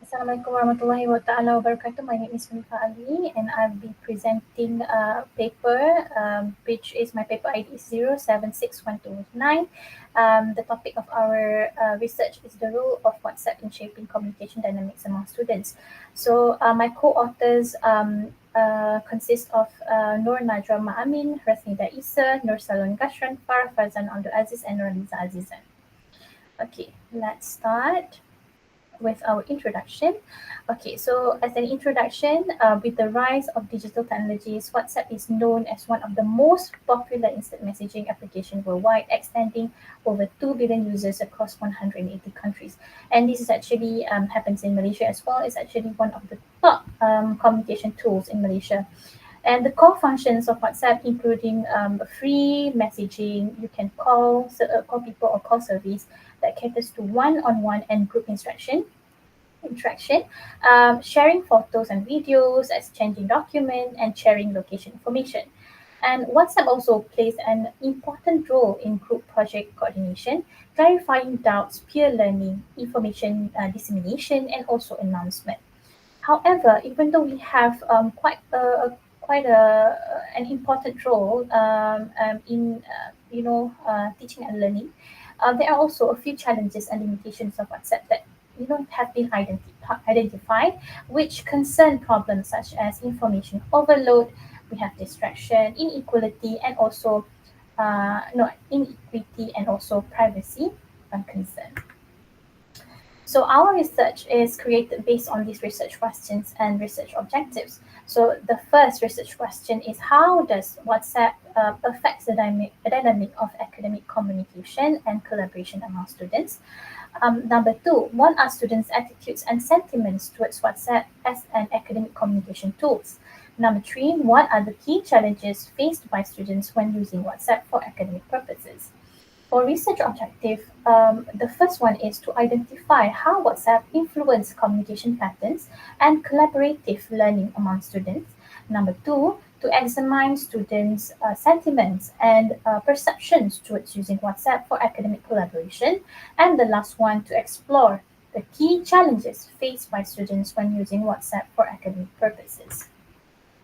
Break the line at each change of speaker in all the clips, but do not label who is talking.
Assalamualaikum warahmatullahi wabarakatuh. My name is Munifa Ali and I'll be presenting a paper which is my paper ID is 076129. The topic of our research is the role of WhatsApp in shaping communication dynamics among students. So my co-authors consist of Nur Najwa Ma'amin, Rasnida Isa, Nur Salon Gashran, Farah Farzan Abdul Aziz and Nuraliza Azizan. Okay, let's start with our introduction. Okay, so as an introduction, with the rise of digital technologies, WhatsApp is known as one of the most popular instant messaging applications worldwide, extending over 2 billion users across 180 countries. And this is actually happens in Malaysia as well. It's actually one of the top communication tools in Malaysia. And the core functions of WhatsApp, including free messaging, you can call people or call service that caters to one-on-one and group interaction, sharing photos and videos, exchanging documents, and sharing location information. And WhatsApp also plays an important role in group project coordination, clarifying doubts, peer learning, information dissemination, and also announcement. However, even though we have quite an important role in teaching and learning, there are also a few challenges and limitations of WhatsApp that have been identified, which concern problems such as information overload. We have distraction, inequality, and also no inequity and also privacy concern. So our research is created based on these research questions and research objectives. So the first research question is how does WhatsApp affect the dynamic of academic communication and collaboration among students? Number two, what are students' attitudes and sentiments towards WhatsApp as an academic communication tools? Number three, what are the key challenges faced by students when using WhatsApp for academic purposes? For research objective, the first one is to identify how WhatsApp influence communication patterns and collaborative learning among students. Number two, to examine students' sentiments and perceptions towards using WhatsApp for academic collaboration. And the last one, to explore the key challenges faced by students when using WhatsApp for academic purposes.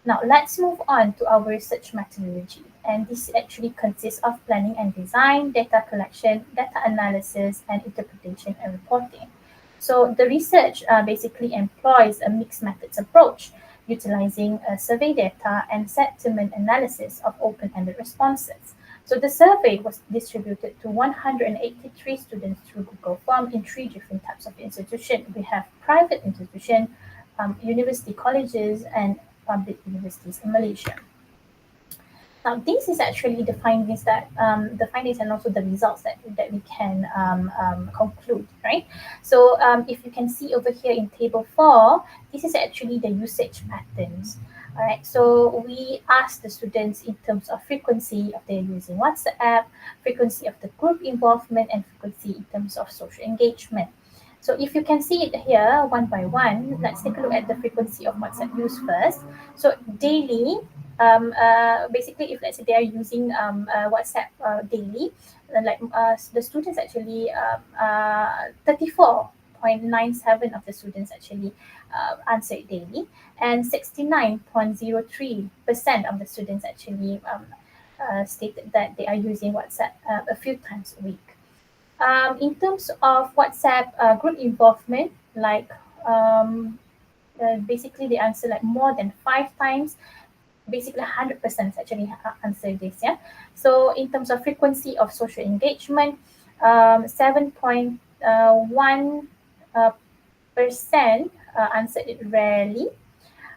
Now, let's move on to our research methodology. And this actually consists of planning and design, data collection, data analysis, and interpretation and reporting. So the research basically employs a mixed methods approach, utilizing survey data and sentiment analysis of open-ended responses. So the survey was distributed to 183 students through Google Form in three different types of institution. We have private institution, university colleges, and public universities in Malaysia. Now, this is actually the findings and also the results that we can conclude, right? So, if you can see over here in table 4, this is actually the usage patterns. All right, so we asked the students in terms of frequency of their using WhatsApp, frequency of the group involvement, and frequency in terms of social engagement. So if you can see it here one by one, let's take a look at the frequency of WhatsApp use first. So daily, basically, if let's say they are using WhatsApp daily, the students actually 34.97 of the students actually answer it daily, and 69.03% of the students actually stated that they are using WhatsApp a few times a week. In terms of WhatsApp group involvement, like basically they answer like more than 5 times, basically 100% actually answer this. Yeah. So in terms of frequency of social engagement, 7.1 percent answered it rarely,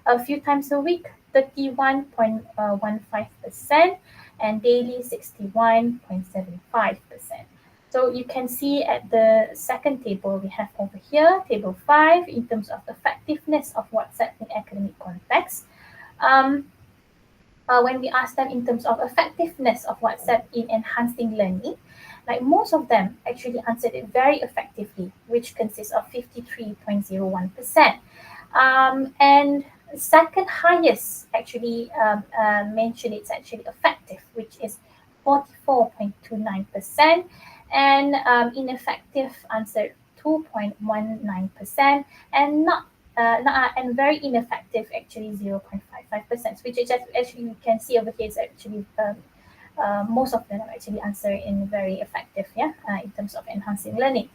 a few times a week, 31.15%, and daily 61.75%. So you can see at the second table we have over here, table 5, in terms of effectiveness of WhatsApp in academic context. When we ask them in terms of effectiveness of WhatsApp in enhancing learning, like most of them actually answered it very effectively, which consists of 53.01%. And second highest actually mentioned it's actually effective, which is 44.29%, and ineffective answered 2.19%, and and very ineffective actually 0.55%, which is just actually you can see over here is actually most of them actually answer in very effective, in terms of enhancing learning.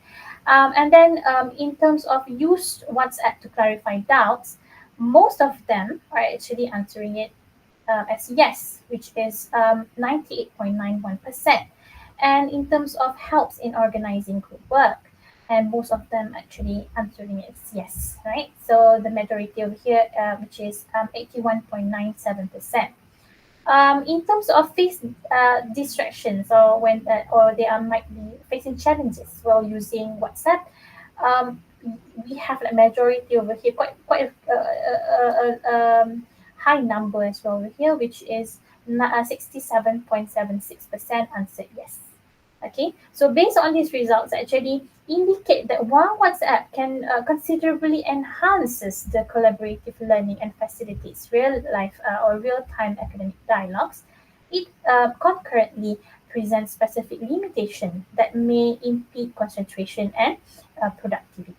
And then in terms of use WhatsApp to clarify doubts, most of them are actually answering it as yes, which is 98.91%. And in terms of helps in organizing group work, and most of them actually answering it as yes, right? So the majority over here, which is 81.97%. In terms of face distractions, or when or they are might be facing challenges while using WhatsApp, um, we have a majority over here, quite a high number as well over here, which is 67.76% answered yes. Okay, so based on these results, actually indicate that while WhatsApp can considerably enhances the collaborative learning and facilitates real life or real time academic dialogues, it concurrently presents specific limitation that may impede concentration and productivity.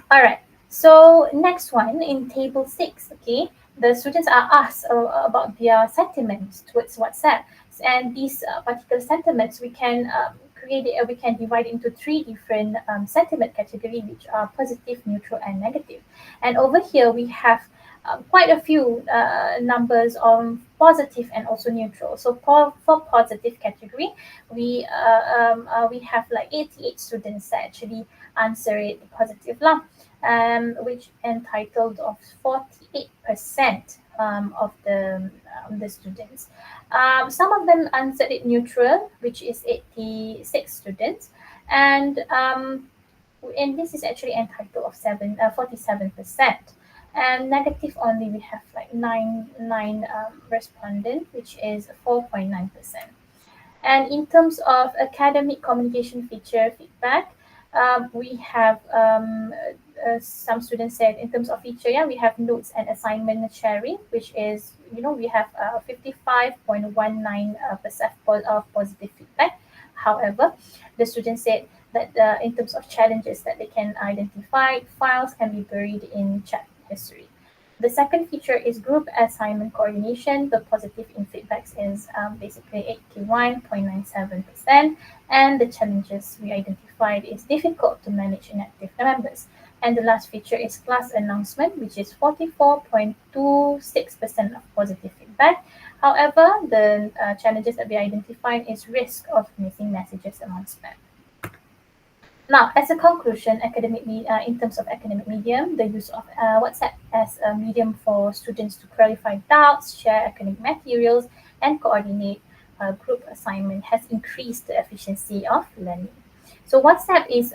All right. So next one in table 6, okay, the students are asked about their sentiments towards WhatsApp, and these particular sentiments we can create it. We can divide into three different sentiment category, which are positive, neutral, and negative. And over here we have quite a few numbers on positive and also neutral. So for positive category, we have like 88 students that actually answer it positive lah, which entitled of 48% of the students. Some of them answered it neutral, which is 86 students, and this is actually entitled of 47%. And negative only we have like nine respondent, which is 4.9%. And in terms of academic communication feature feedback, we have some students said in terms of feature, we have notes and assignment sharing, which is, we have 55.19% of positive feedback. However, the students said that in terms of challenges that they can identify, files can be buried in chat history. The second feature is group assignment coordination. The positive in feedbacks is basically 81.97%, and the challenges we identified is difficult to manage inactive members. And the last feature is class announcement, which is 44.26% of positive feedback. However, the challenges that we identified is risk of missing messages amongst them. Now, as a conclusion, in terms of academic medium, the use of WhatsApp as a medium for students to clarify doubts, share academic materials, and coordinate group assignment has increased the efficiency of learning. So WhatsApp is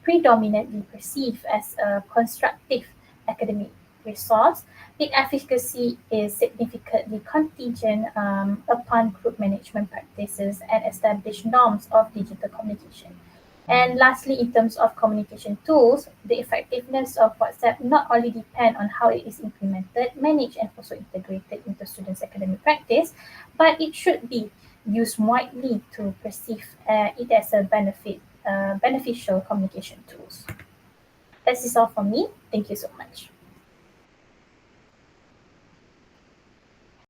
predominantly perceived as a constructive academic resource. Its efficacy is significantly contingent upon group management practices and established norms of digital communication. And lastly, in terms of communication tools, the effectiveness of WhatsApp not only depend on how it is implemented, managed, and also integrated into students' academic practice, but it should be used widely to perceive it as a beneficial communication tools. This is all from me. Thank you so much.